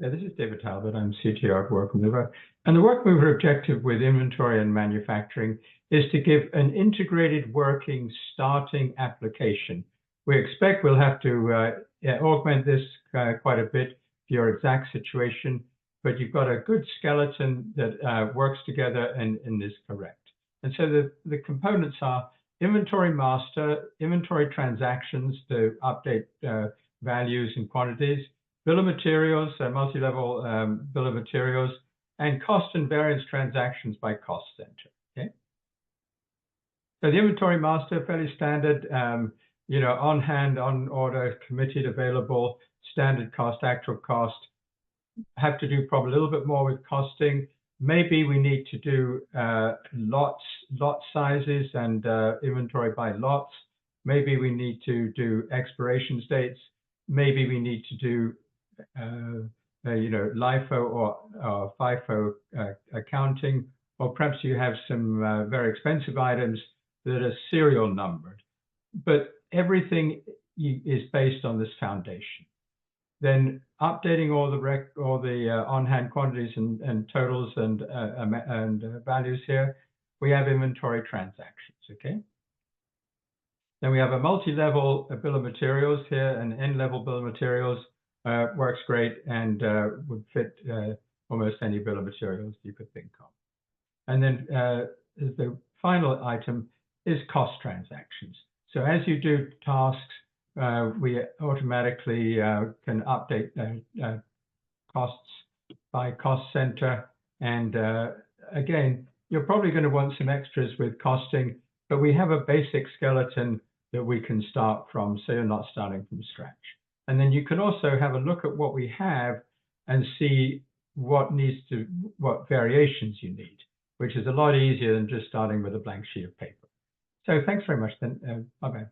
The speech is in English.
This is David Talbot. I'm CTO of WorkMovr. And the WorkMovr objective with inventory and manufacturing is to give an integrated working starting application. We expect we'll have to augment this quite a bit for your exact situation, but you've got a good skeleton that works together and is correct. And so the components are inventory master, inventory transactions to update values and quantities, bill of materials, multi-level bill of materials, and cost and variance transactions by cost center. Okay. So the inventory master, fairly standard, on hand, on order, committed, available, standard cost, actual cost. Have to do probably a little bit more with costing. Maybe we need to do lot sizes and inventory by lots. Maybe we need to do expiration dates. Maybe we need to do LIFO or FIFO accounting, or perhaps you have some very expensive items that are serial numbered. But everything is based on this foundation. Then updating all the on-hand quantities and totals and values here, we have inventory transactions. Okay. Then we have a multi-level bill of materials here, an N-level bill of materials. Works great and would fit almost any bill of materials you could think of. And then the final item is cost transactions. So as you do tasks, we automatically can update costs by cost center. And again, you're probably going to want some extras with costing, but we have a basic skeleton that we can start from, so you're not starting from scratch. And then you can also have a look at what we have and see what variations you need, which is a lot easier than just starting with a blank sheet of paper. So thanks very much then. Bye-bye.